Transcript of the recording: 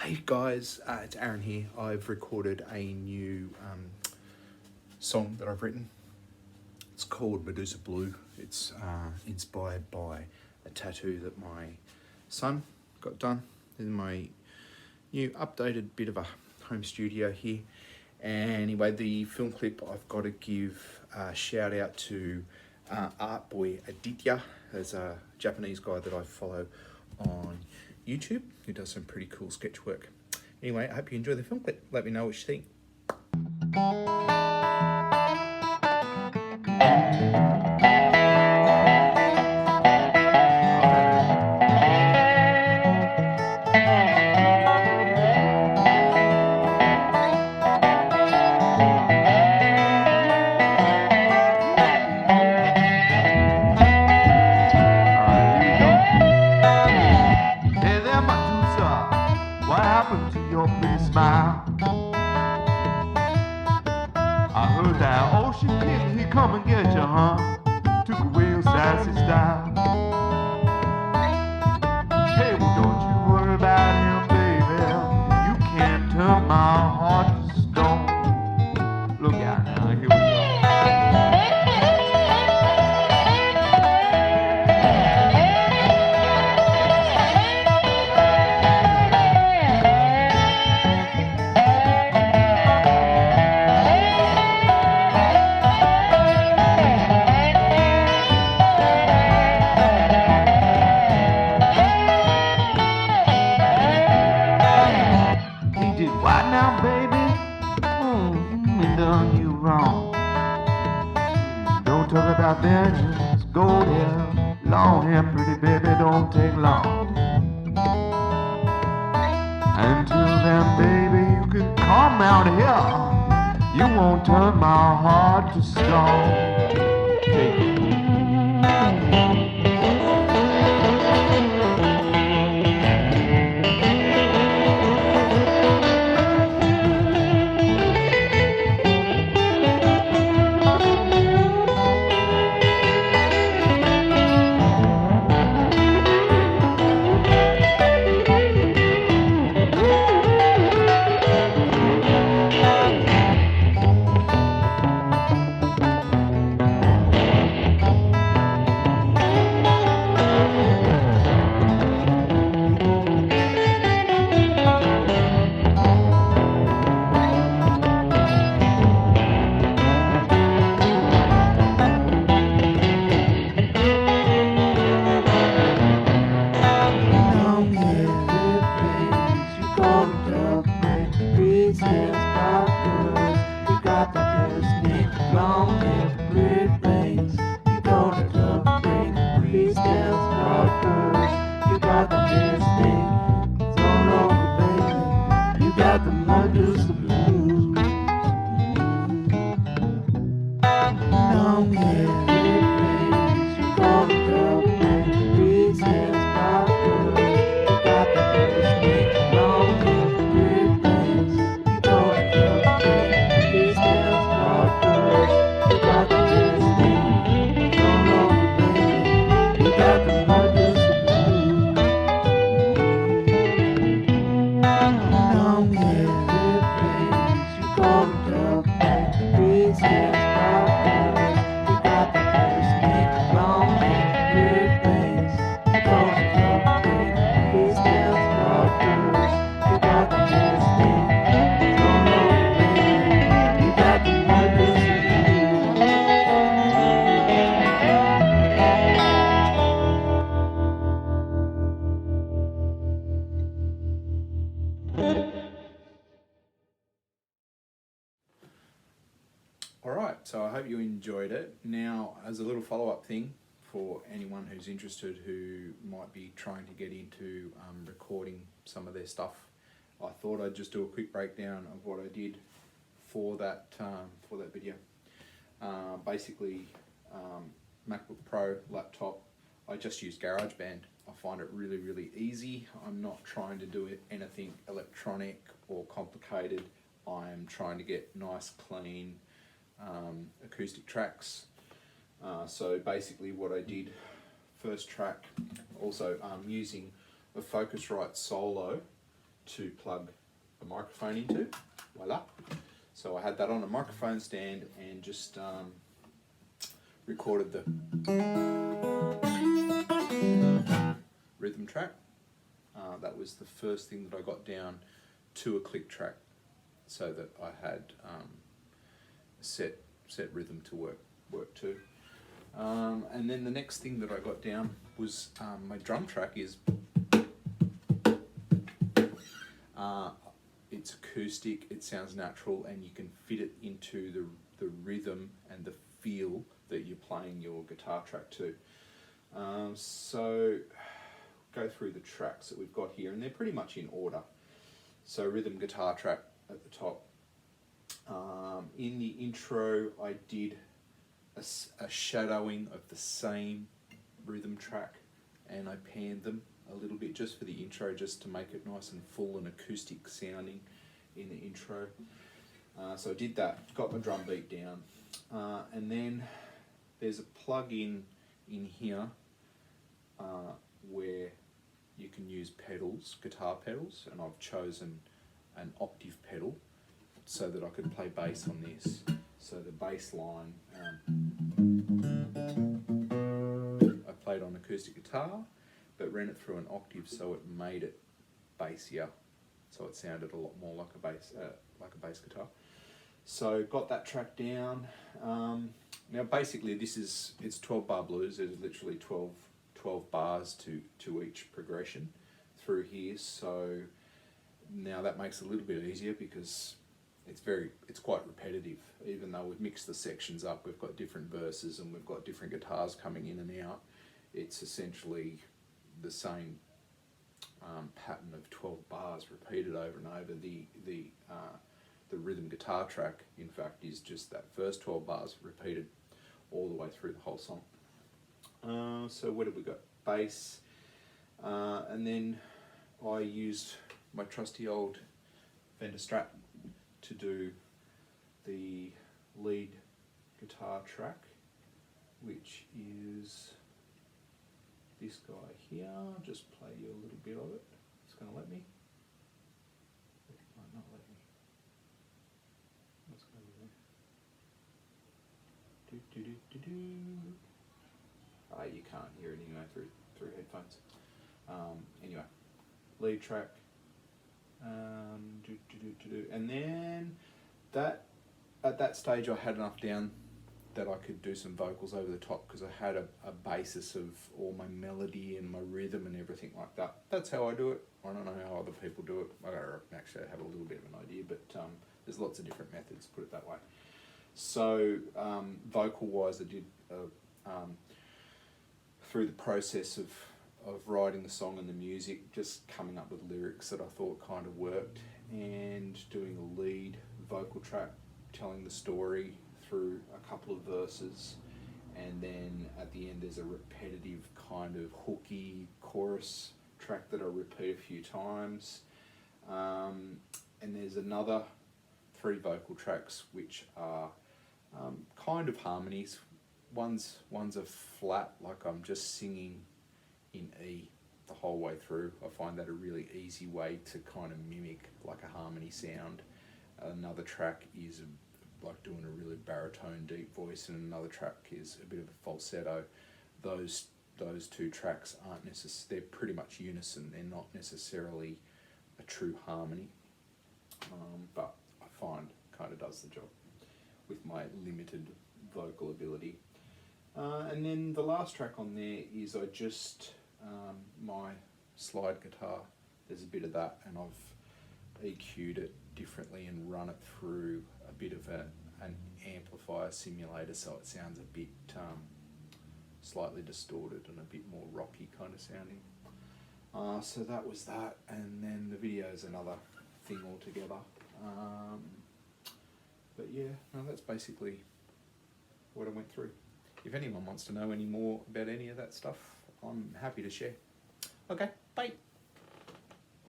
Hey guys, it's Aaron here. I've recorded a new song that I've written. It's called Medusa Blue. It's inspired by a tattoo that my son got done in my new updated bit of a home studio here. And anyway, the film clip, I've got to give a shout out to Art Boy Aditya. There's a Japanese guy that I follow on YouTube who does some pretty cool sketch work. Anyway, I hope you enjoy the film clip. Let me know what you think. Hey there, Medusa, what happened to your pretty smile? I heard that ocean king, he come and get you, huh? Took away your sassy style. Hey, well, don't you worry about him, baby. You can't turn my heart to stone. Look out now, here we go. He did what now, baby? He done you wrong. Don't talk about vengeance, go there. Long hair, pretty baby, don't take long. Until then, baby, you can come out here. You won't turn my heart to stone. Take it. Medusa blues. Long hair, red face, you got a girlfriend, big hair, sparkles. You got the hair snake, long hair, red face, you got a girlfriend, big hair, sparkles. You got the hair snake, don't know baby, you got the Medusa blues. Long hair, red face, you got a girlfriend, big hair, sparkles. You got the hair snake, long hair, red face, you got a girlfriend, big hair, sparkles. You got the hair snake, don't know baby, you got the Medusa Alright, so I hope you enjoyed it. Now, as a little follow-up thing for anyone who's interested who might be trying to get into recording some of their stuff, I thought I'd just do a quick breakdown of what I did for that video. Basically, MacBook Pro laptop, I just use GarageBand. I find it really, really easy. I'm not trying to do anything electronic or complicated. I'm trying to get nice, clean acoustic tracks. So basically what I did, first track, also using a Focusrite Solo to plug a microphone into. Voila. So I had that on a microphone stand and just recorded the rhythm track. That was the first thing that I got down to a click track, so that I had set rhythm to work to. And then the next thing that I got down was my drum track is it's acoustic, it sounds natural, and you can fit it into the rhythm and the feel that you're playing your guitar track to. So go through the tracks that we've got here, and they're pretty much in order. So rhythm guitar track at the top. In the intro I did a shadowing of the same rhythm track, and I panned them a little bit just for the intro, just to make it nice and full and acoustic sounding in the intro. So I did that, got my drum beat down, and then there's a plug-in in here where you can use pedals, guitar pedals, and I've chosen an octave pedal so that I could play bass on this. So the bass line, I played on acoustic guitar, but ran it through an octave, so it made it bassier. So it sounded a lot more like a bass guitar. So got that track down. Now basically it's 12 bar blues. There's literally 12 bars to each progression through here. So now that makes it a little bit easier because it's quite repetitive. Even though we've mixed the sections up, we've got different verses and we've got different guitars coming in and out. It's essentially the same pattern of 12 bars repeated over and over. The rhythm guitar track, in fact, is just that first 12 bars repeated all the way through the whole song. So what have we got? Bass, and then I used my trusty old Fender Strat to do the lead guitar track, which is this guy here. I'll just play you a little bit of it. It's going to let me. It might not let me. What's going on there? Do do do do do. You can't hear it anyway through headphones. Anyway, lead track. And then at that stage I had enough down that I could do some vocals over the top, because I had a basis of all my melody and my rhythm and everything like that. That's how I do it. I don't know how other people do it. I actually have a little bit of an idea, but there's lots of different methods, put it that way. So vocal wise, I did through the process of writing the song and the music, just coming up with lyrics that I thought kind of worked, and doing a lead vocal track telling the story through a couple of verses, and then at the end there's a repetitive kind of hooky chorus track that I repeat a few times, and there's another 3 vocal tracks which are kind of harmonies. One's a flat, like I'm just singing in E the whole way through. I find that a really easy way to kind of mimic like a harmony sound. Another track is like doing a really baritone deep voice, and another track is a bit of a falsetto. Those 2 tracks aren't they're pretty much unison. They're not necessarily a true harmony, but I find kind of does the job with my limited vocal ability. And then the last track on there is I just my slide guitar. There's a bit of that, and I've EQ'd it differently and run it through a bit of an amplifier simulator, so it sounds a bit slightly distorted and a bit more rocky kind of sounding. So that was that, and then the video is another thing altogether. But yeah, no, that's basically what I went through. If anyone wants to know any more about any of that stuff, I'm happy to share. Okay, bye.